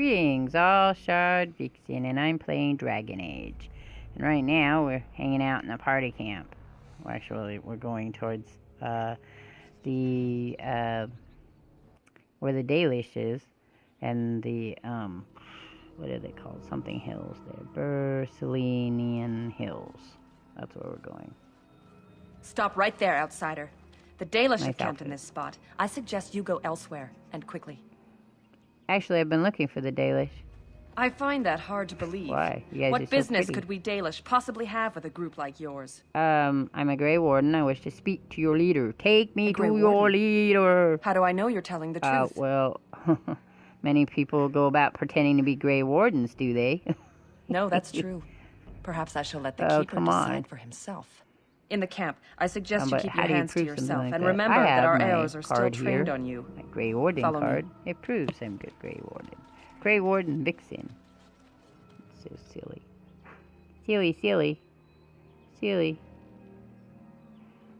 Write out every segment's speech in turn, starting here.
Greetings, all Shardvixen, and I'm playing Dragon Age. And right now, we're hanging out in a party camp. Well, actually, we're going towards where the Daliesh is, and the what are they called? Something hills there, Bercilinian Hills. That's where we're going. Stop right there, outsider. The Daleish have camped in outfit. this spot. I suggest you go elsewhere, and quickly. Actually, I've been looking for the Daliesh. I find that hard to believe. Why? You guys are What so business pretty. could we Daleish possibly have with a group like yours? I'm a Grey Warden. I wish to speak to your leader. Take me A to Grey your Warden? leader. How do I know you're telling the truth? Well, many people go about pretending to be Grey Wardens, do they? No, that's true. Perhaps I shall let the Oh, Keeper come on. decide for himself. In the camp, I suggest you But keep how your do you hands to prove something yourself, like and that? remember I that have our my arrows are still card trained here. on you. My Grey Warden Follow me. card. It proves I'm good Grey Warden. Grey Warden Vixen. So silly. Silly.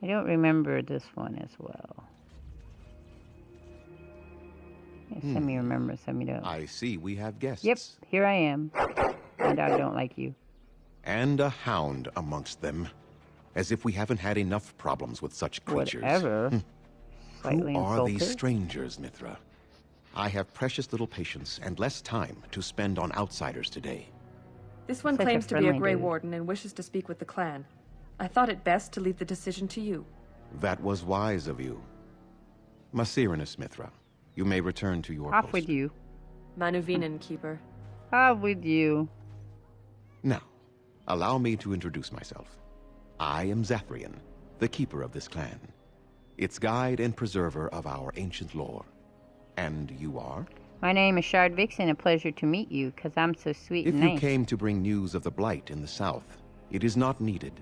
I don't remember this one as well. Yeah, some of you remember, some of you don't. I see we have guests. Yep, here I am. My dog don't like you. And a hound amongst them. As if we haven't had enough problems with such creatures. Whatever. Slightly Who are these insulted. strangers, Mithra? I have precious little patience and less time to spend on outsiders today. This one Such a claims to be a friendly Grey dude. Warden and wishes to speak with the clan. I thought it best to leave the decision to you. That was wise of you. Maserinus, Mithra. You may return to your Off post. with you. Manuvinen, Keeper. Off with you. Now, allow me to introduce myself. I am Zathrian, the keeper of this clan. Its guide and preserver of our ancient lore. And you are? My name is Shardvixen. A pleasure to meet you, because I'm so sweet If and you nice. came to bring news of the Blight in the south, it is not needed.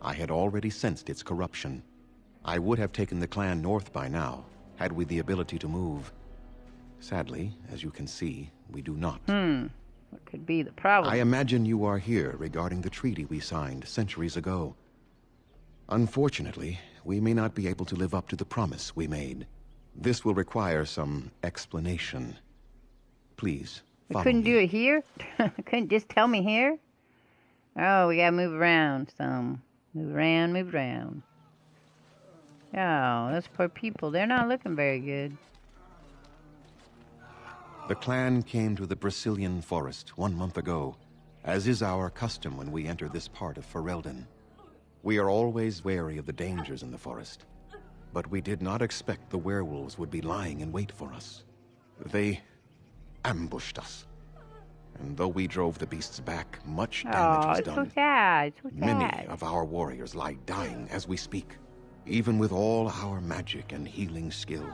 I had already sensed its corruption. I would have taken the clan north by now, had we the ability to move. Sadly, as you can see, we do not. What could be the problem? I imagine you are here regarding the treaty we signed centuries ago. Unfortunately, we may not be able to live up to the promise we made. This will require some explanation. Please, We follow couldn't me. do it here? Couldn't just tell me here? Oh, we gotta move around some. Move around. Oh, those poor people. They're not looking very good. The clan came to the Brazilian forest 1 month ago, as is our custom when we enter this part of Ferelden. We are always wary of the dangers in the forest, but we did not expect the werewolves would be lying in wait for us. They ambushed us, and though we drove the beasts back, much damage Oh, was it's so done. sad. So Many sad. of our warriors lie dying as we speak. Even with all our magic and healing skill,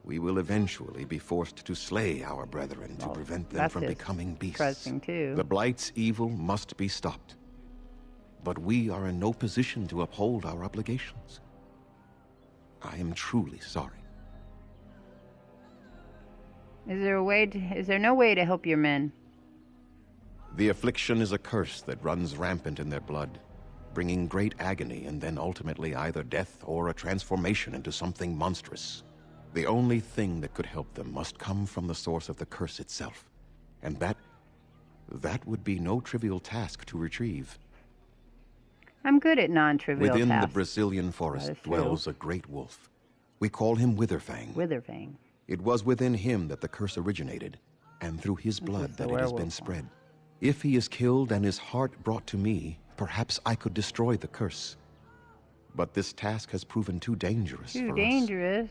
we will eventually be forced to slay our brethren to prevent them that's from just becoming beasts. depressing, too. The Blight's evil must be stopped. But we are in no position to uphold our obligations. I am truly sorry. Is there no way to help your men? The affliction is a curse that runs rampant in their blood, bringing great agony and then ultimately either death or a transformation into something monstrous. The only thing that could help them must come from the source of the curse itself. And that would be no trivial task to retrieve. I'm good at non-trivial Within the tasks. Brazilian forest That is true. dwells a great wolf. We call him Witherfang. Witherfang. It was within him that the curse originated, and through his blood is the that it has been werewolf spread. If he is killed and his heart brought to me, perhaps I could destroy the curse. But this task has proven too dangerous Too for us. dangerous.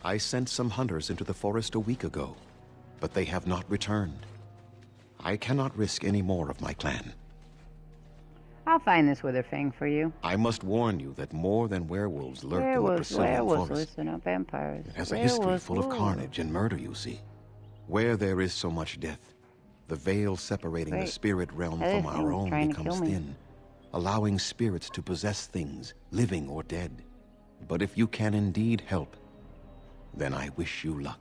I sent some hunters into the forest a week ago, but they have not returned. I cannot risk any more of my clan. I'll find this Witherfang for you. I must warn you that more than werewolves lurk in the Brazilian Werewolves, forest. listen up, vampires. It has a history Werewolves, full of ooh. carnage and murder, you see. Where there is so much death, the veil separating the Wait, spirit realm that from is our him own trying to becomes kill me. thin, allowing spirits to possess things, living or dead. But if you can indeed help, then I wish you luck.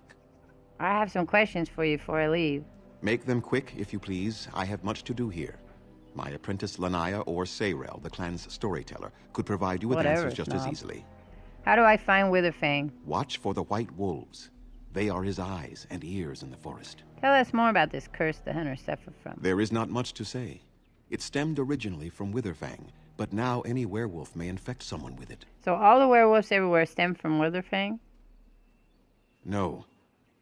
I have some questions for you before I leave. Make them quick, if you please. I have much to do here. My apprentice Lanaya or Sayrel, the clan's storyteller, could provide you with Whatever, answers just as snob. easily. How do I find Witherfang? Watch for the white wolves. They are his eyes and ears in the forest. Tell us more about this curse the hunters suffer from. There is not much to say. It stemmed originally from Witherfang, but now any werewolf may infect someone with it. So all the werewolves everywhere stem from Witherfang? No.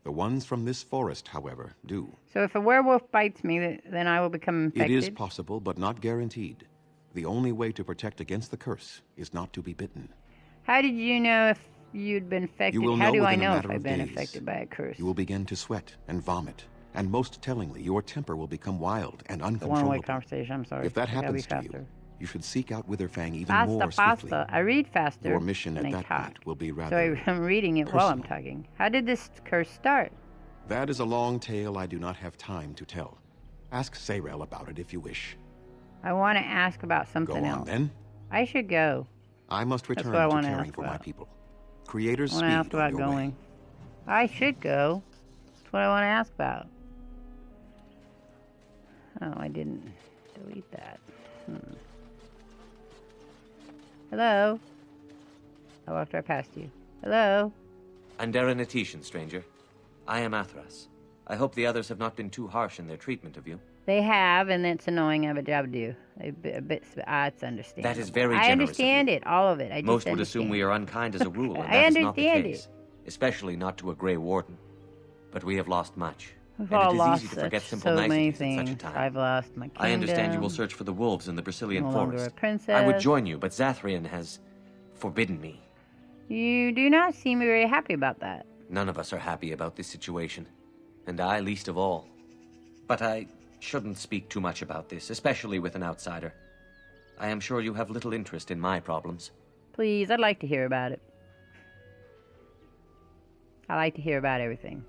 The ones from this forest, however, do. So if a werewolf bites me, then I will become infected? It is possible, but not guaranteed. The only way to protect against the curse is not to be bitten. How did you know if you'd been infected? How do I know if I've been affected by a curse? You will begin to sweat and vomit. And most tellingly, your temper will become wild and The uncontrollable. one-way conversation, I'm sorry. If that happens to you, you should seek out Witherfang even more swiftly. I read faster. Your mission than at I that talk. point will be So rather I'm reading it while I'm personal. talking. How did this curse start? That is a long tale I do not have time to tell. Ask Sayrel about it if you wish. I want to ask about Go something on, else. then. I should go. I must return what I to wanna caring ask for my about. people. Creator's I speed want to ask on about your way. going. I should go. That's what I want to ask about. Oh, I didn't delete that. Hello? Oh, after I passed you. Hello? Andera Natishan, stranger. I am Athras. I hope the others have not been too harsh in their treatment of you. They have, and it's annoying. I have a job to do. It's understandable. That is very generous I of understand you. it, all of it. I Most just would assume we are unkind as a rule, and I that is not the understand case. Especially not to a Grey Warden. But we have lost much. We've and all it is lost easy to forget simple so many niceties at such a things. time. I've lost my kingdom. I understand you will search for the wolves in the Brazilian No longer forest. a princess. I would join you, but Zathrian has forbidden me. You do not seem very happy about that. None of us are happy about this situation, and I least of all. But I shouldn't speak too much about this, especially with an outsider. I am sure you have little interest in my problems. Please, I'd like to hear about it. I like to hear about everything.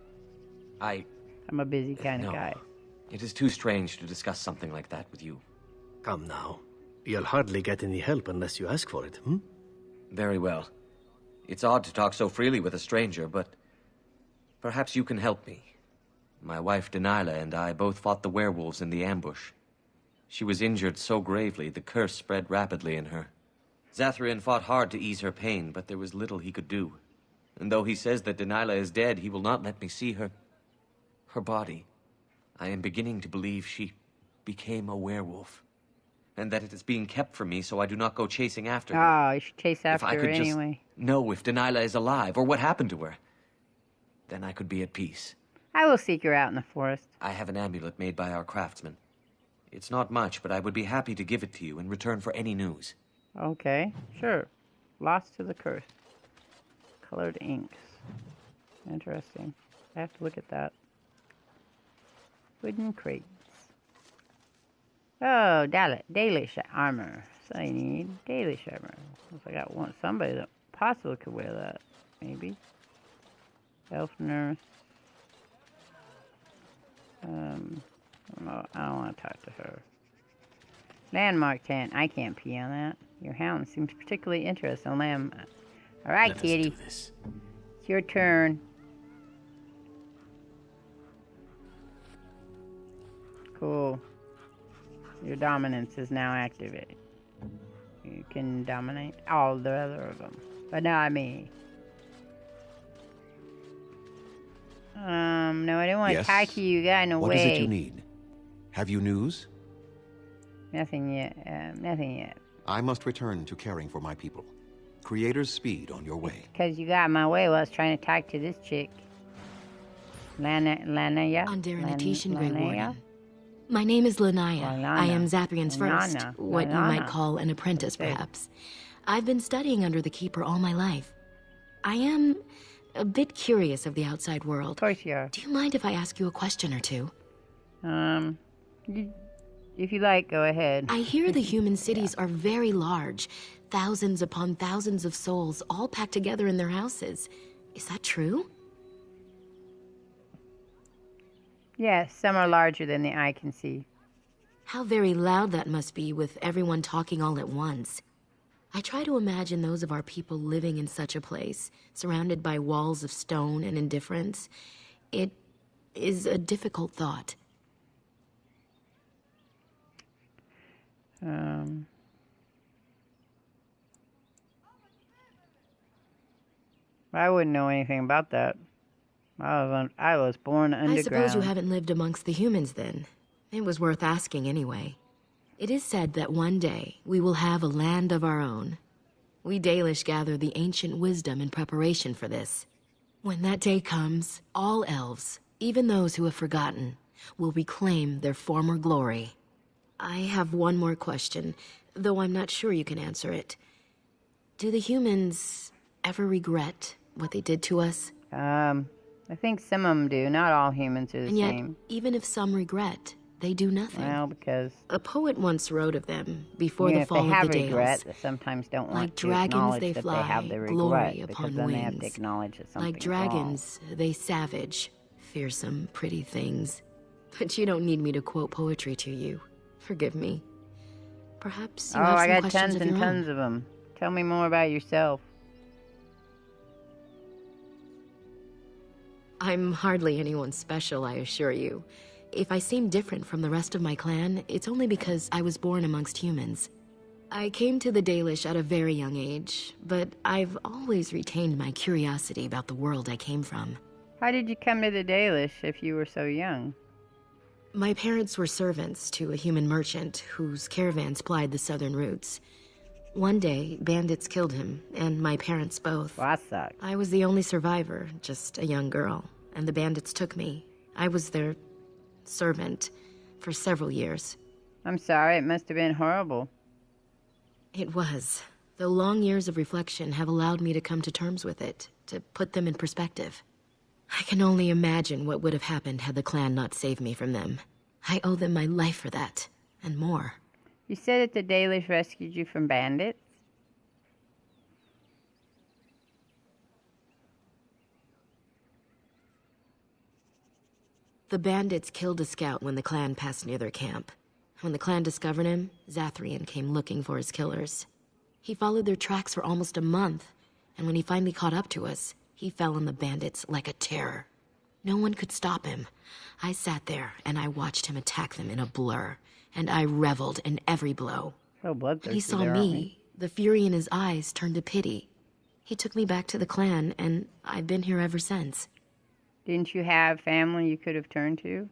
I'm a busy kind of No. guy. It is too strange to discuss something like that with you. Come now. You'll hardly get any help unless you ask for it, hmm? Very well. It's odd to talk so freely with a stranger, but perhaps you can help me. My wife Delilah and I both fought the werewolves in the ambush. She was injured so gravely, the curse spread rapidly in her. Zathrian fought hard to ease her pain, but there was little he could do. And though he says that Delilah is dead, he will not let me see her body. I am beginning to believe she became a werewolf. And that it is being kept from me so I do not go chasing after her. Oh, you should chase after If I her could anyway. just know if Delilah is alive or what happened to her, then I could be at peace. I will seek her out in the forest. I have an amulet made by our craftsman. It's not much, but I would be happy to give it to you in return for any news. Okay, sure. Lost to the curse. Colored inks. Interesting. I have to look at that. Wooden crates. Oh, Daleish armor. So I need Daleish armor. Looks like I want somebody that possibly could wear that. Maybe. Elf nurse. I don't want to talk to her. Landmark tent. I can't pee on that. Your hound seems particularly interested in lamb. All right, Let us kitty. do this. It's your turn. Cool. Your dominance is now activated. You can dominate all the other of them, but not me. No, I didn't want to Yes? talk to you. Got no What way. is it you need? Have you news? Nothing yet. Nothing yet. I must return to caring for my people. Creator's speed on your way. Because you got my way while I was trying to talk to this chick. Lana, yeah? Andera Natishan, Grey Lanaya? Warden. My name is Lanaya. Lana. I am Zathrian's first, Lana. what you Lana. might call an apprentice, Okay. perhaps. I've been studying under the Keeper all my life. I am a bit curious of the outside Of world. course you are. Do you mind if I ask you a question or two? If you like, go ahead. I hear the human cities are very large, thousands upon thousands of souls all packed together in their houses. Is that true? Yes, some are larger than the eye can see. How very loud that must be with everyone talking all at once. I try to imagine those of our people living in such a place, surrounded by walls of stone and indifference. It is a difficult thought. I wouldn't know anything about that. I was born underground. I suppose you haven't lived amongst the humans then. It was worth asking anyway. It is said that one day we will have a land of our own. We Dalish gather the ancient wisdom in preparation for this. When that day comes, all elves, even those who have forgotten, will reclaim their former glory. I have one more question, though I'm not sure you can answer it. Do the humans ever regret what they did to us? I think some of them do. Not all humans are the And yet, same. even if some regret, they do nothing. Well, because A poet once wrote of them before even the if fall they have of the regret, Dales. they sometimes don't Like want to dragons, acknowledge they that fly, they have the glory regret, because upon then they have to wings. acknowledge that something Like dragons, they savage, fearsome, pretty things. But you don't need me to quote poetry to you. Forgive me. Perhaps you have I some got questions tons of and your tons own. of them. Tell me more about yourself. I'm hardly anyone special, I assure you. If I seem different from the rest of my clan, it's only because I was born amongst humans. I came to the Daleish at a very young age, but I've always retained my curiosity about the world I came from. How did you come to the Daliesh if you were so young? My parents were servants to a human merchant whose caravans plied the southern routes. One day, bandits killed him, and my parents both. Well, that sucks. I was the only survivor, just a young girl, and the bandits took me. I was their servant for several years. I'm sorry, it must have been horrible. It was. Though long years of reflection have allowed me to come to terms with it, to put them in perspective. I can only imagine what would have happened had the clan not saved me from them. I owe them my life for that, and more. You said that the Daliesh rescued you from bandits? The bandits killed a scout when the clan passed near their camp. When the clan discovered him, Zathrian came looking for his killers. He followed their tracks for almost a month, and when he finally caught up to us, he fell on the bandits like a terror. No one could stop him. I sat there, and I watched him attack them in a blur, and I reveled in every blow. So bloodthirsty. When he saw there, aren't we? me, the fury in his eyes turned to pity. He took me back to the clan, and I've been here ever since. Didn't you have family you could have turned to?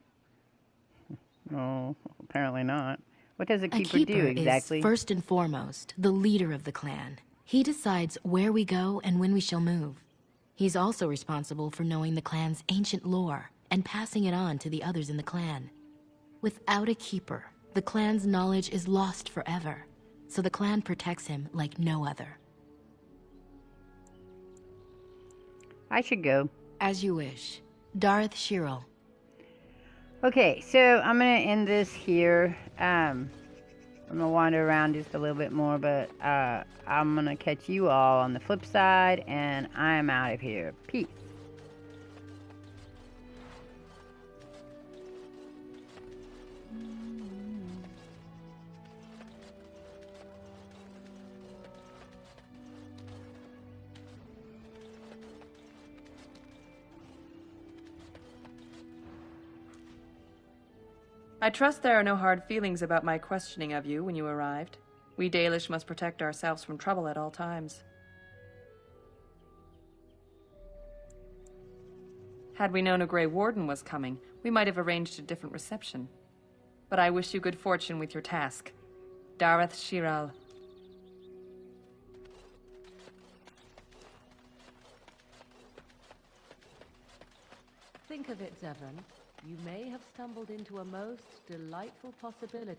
No, apparently not. What does a A keeper keeper do exactly? is, first and foremost, the leader of the clan. He decides where we go and when we shall move. He's also responsible for knowing the clan's ancient lore and passing it on to the others in the clan. Without a keeper, the clan's knowledge is lost forever, so the clan protects him like no other. I should go. As you wish. Darth Shirel. Okay, so I'm going to end this here. I'm going to wander around just a little bit more, but I'm going to catch you all on the flip side, and I'm out of here. Peace. I trust there are no hard feelings about my questioning of you when you arrived. We Dalish must protect ourselves from trouble at all times. Had we known a Grey Warden was coming, we might have arranged a different reception. But I wish you good fortune with your task. Darth Shiral. Think of it, Zevran. You may have stumbled into a most delightful possibility.